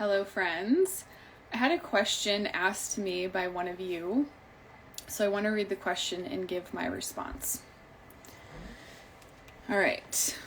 Hello, friends. I had a question asked to me by one of you, so I want to read the question and give my response. All right.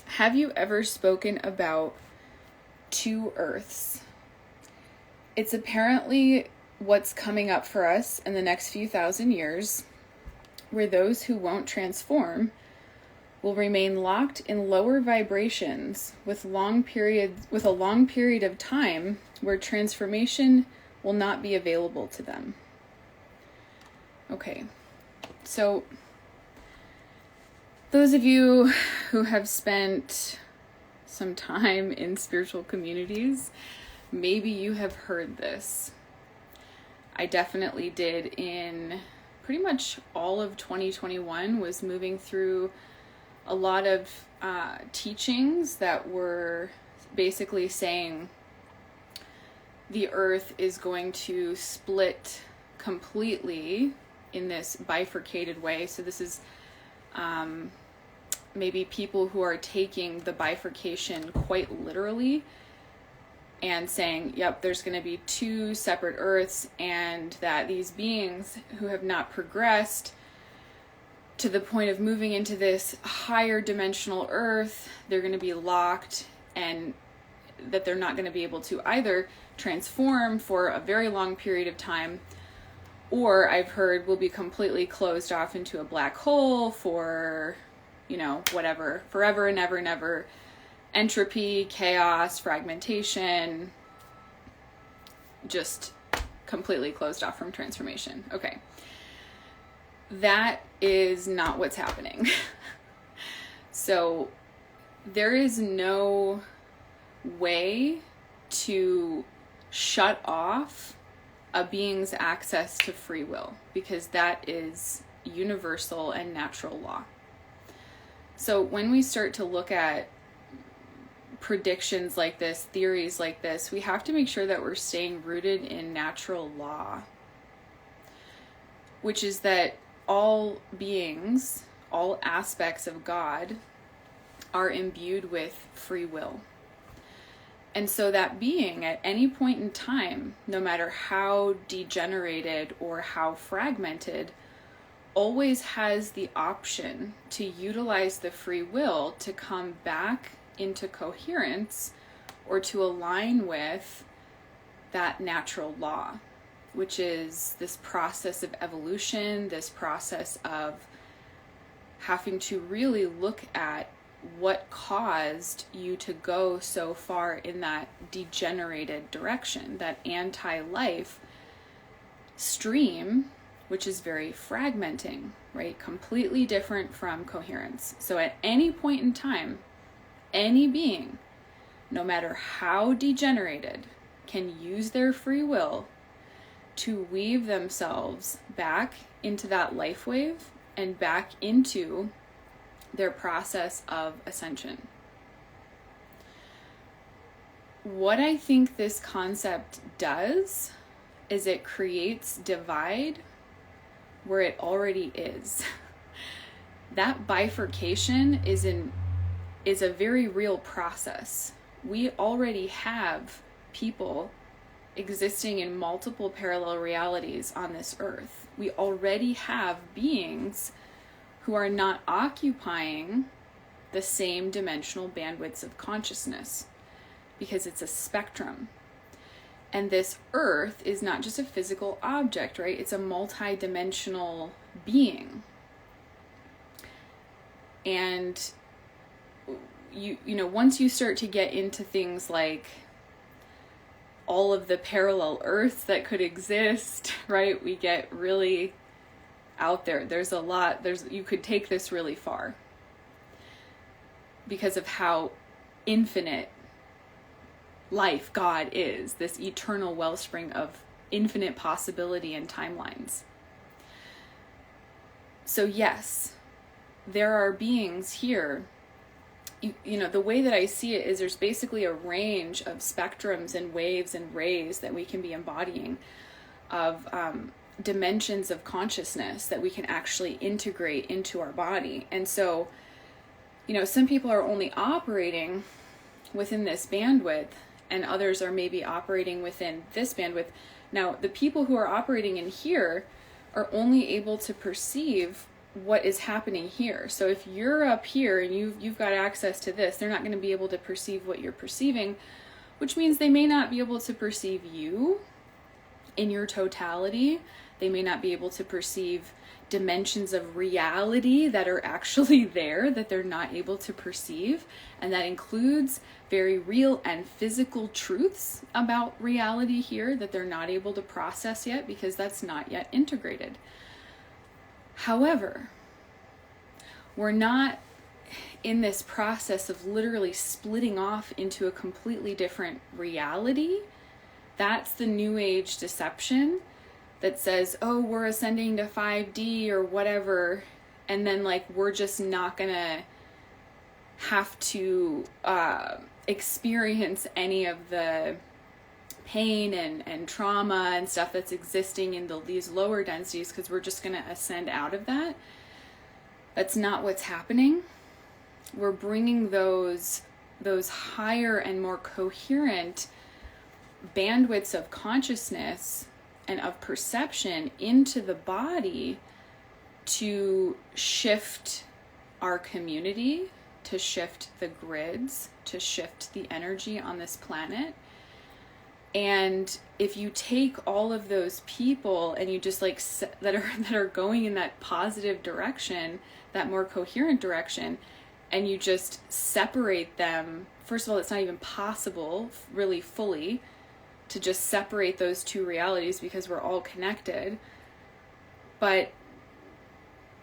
Have you ever spoken about two Earths? It's apparently what's coming up for us in the next few thousand years, where those who won't transform will remain locked in lower vibrations with a long period of time where transformation will not be available to them. Okay, so those of you who have spent some time in spiritual communities, maybe you have heard this. I definitely did in pretty much all of 2021, was moving through a lot of teachings that were basically saying the earth is going to split completely in this bifurcated way. So this is maybe people who are taking the bifurcation quite literally and saying, yep, there's going to be two separate earths, and that these beings who have not progressed to the point of moving into this higher dimensional earth, they're going to be locked, and that they're not going to be able to either transform for a very long period of time, or I've heard will be completely closed off into a black hole for, whatever, forever and ever and ever. Entropy, chaos, fragmentation, just completely closed off from transformation. Okay. That is not what's happening. So there is no way to shut off a being's access to free will, because that is universal and natural law. So when we start to look at predictions like this, theories like this, we have to make sure that we're staying rooted in natural law, which is that all beings, all aspects of God are imbued with free will. And so that being at any point in time, no matter how degenerated or how fragmented, always has the option to utilize the free will to come back into coherence or to align with that natural law, which is this process of evolution, this process of having to really look at what caused you to go so far in that degenerated direction, that anti-life stream, which is very fragmenting, right? Completely different from coherence. So at any point in time, any being, no matter how degenerated, can use their free will to weave themselves back into that life wave and back into their process of ascension. What I think this concept does is it creates divide where it already is. That bifurcation is a very real process. We already have people existing in multiple parallel realities on this earth. We already have beings who are not occupying the same dimensional bandwidths of consciousness, because it's a spectrum. And this earth is not just a physical object, right? It's a multi-dimensional being. And once you start to get into things like all of the parallel earths that could exist, right? We get really out there. There's a lot, you could take this really far because of how infinite life God is, this eternal wellspring of infinite possibility and timelines. So yes, there are beings here. The way that I see it is there's basically a range of spectrums and waves and rays that we can be embodying, of dimensions of consciousness that we can actually integrate into our body. And so, some people are only operating within this bandwidth, and others are maybe operating within this bandwidth. Now, the people who are operating in here are only able to perceive what is happening here. So if you're up here and you've got access to this, they're not going to be able to perceive what you're perceiving, which means they may not be able to perceive you in your totality. They may not be able to perceive dimensions of reality that are actually there that they're not able to perceive. And that includes very real and physical truths about reality here that they're not able to process yet because that's not yet integrated. However, we're not in this process of literally splitting off into a completely different reality. That's the New Age deception that says, oh, we're ascending to 5D or whatever, and then like we're just not gonna have to experience any of the pain and trauma and stuff that's existing in these lower densities because we're just gonna ascend out of that. That's not what's happening. We're bringing those higher and more coherent bandwidths of consciousness and of perception into the body to shift our community, to shift the grids, to shift the energy on this planet. And if you take all of those people and you just like that are going in that positive direction, that more coherent direction, and you just separate them, first of all, it's not even possible really fully to just separate those two realities because we're all connected. But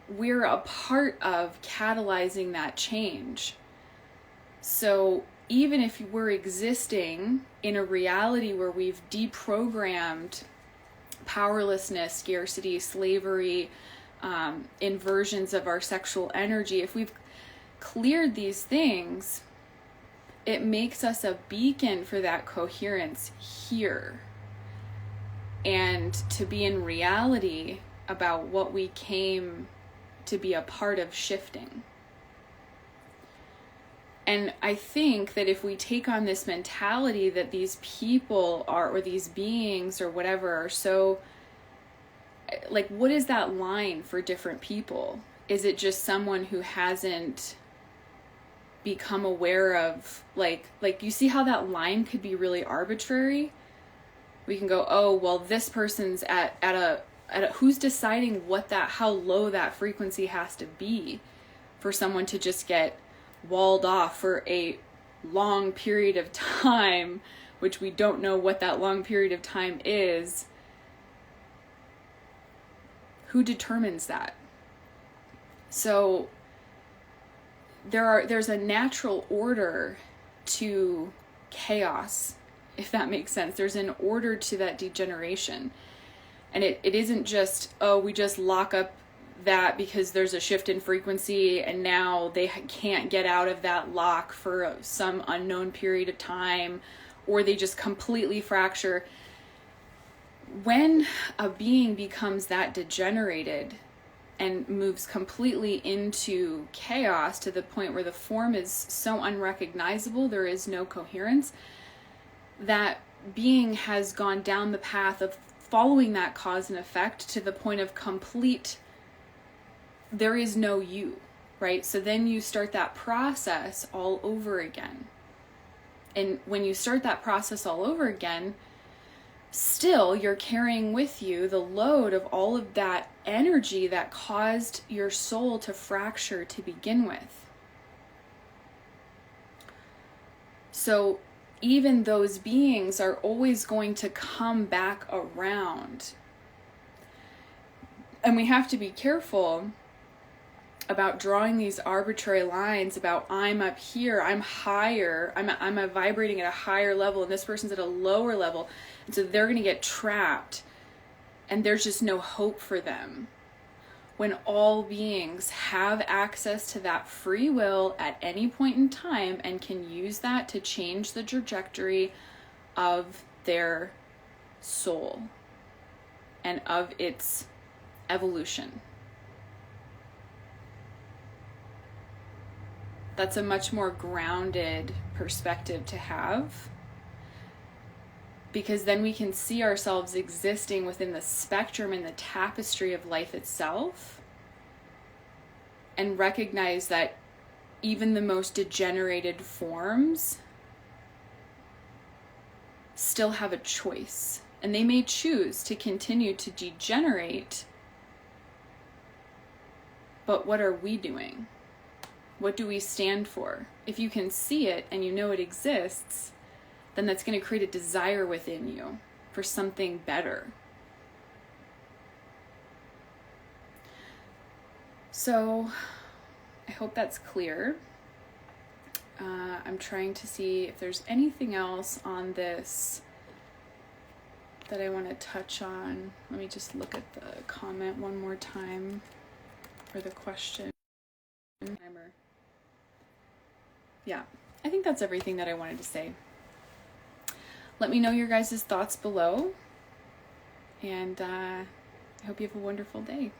we're a part of catalyzing that change. So even if we're existing in a reality where we've deprogrammed powerlessness, scarcity, slavery, inversions of our sexual energy, if we've cleared these things, it makes us a beacon for that coherence here. And to be in reality about what we came to be a part of shifting. And I think that if we take on this mentality that these people are, or these beings or whatever, are so, like, what is that line for different people? Is it just someone who hasn't become aware of, like you see how that line could be really arbitrary? We can go, oh, well, this person's at a who's deciding how low that frequency has to be for someone to just get walled off for a long period of time, which we don't know what that long period of time is. Who determines that? So there's a natural order to chaos, if that makes sense. There's an order to that degeneration. And it isn't just, oh, we just lock up that because there's a shift in frequency and now they can't get out of that lock for some unknown period of time, or they just completely fracture. When a being becomes that degenerated and moves completely into chaos to the point where the form is so unrecognizable, there is no coherence, that being has gone down the path of following that cause and effect to the point of complete, there is no you, right? So then you start that process all over again. And when you start that process all over again, still you're carrying with you the load of all of that energy that caused your soul to fracture to begin with. So even those beings are always going to come back around. And we have to be careful about drawing these arbitrary lines about I'm up here, I'm higher, I'm vibrating at a higher level and this person's at a lower level. And so they're going to get trapped and there's just no hope for them. When all beings have access to that free will at any point in time and can use that to change the trajectory of their soul and of its evolution. That's a much more grounded perspective to have, because then we can see ourselves existing within the spectrum and the tapestry of life itself, and recognize that even the most degenerated forms still have a choice, and they may choose to continue to degenerate, but what are we doing? What do we stand for? If you can see it and you know it exists, then that's going to create a desire within you for something better. So I hope that's clear. I'm trying to see if there's anything else on this that I want to touch on. Let me just look at the comment one more time, or the question. Yeah, I think that's everything that I wanted to say. Let me know your guys' thoughts below, and I hope you have a wonderful day.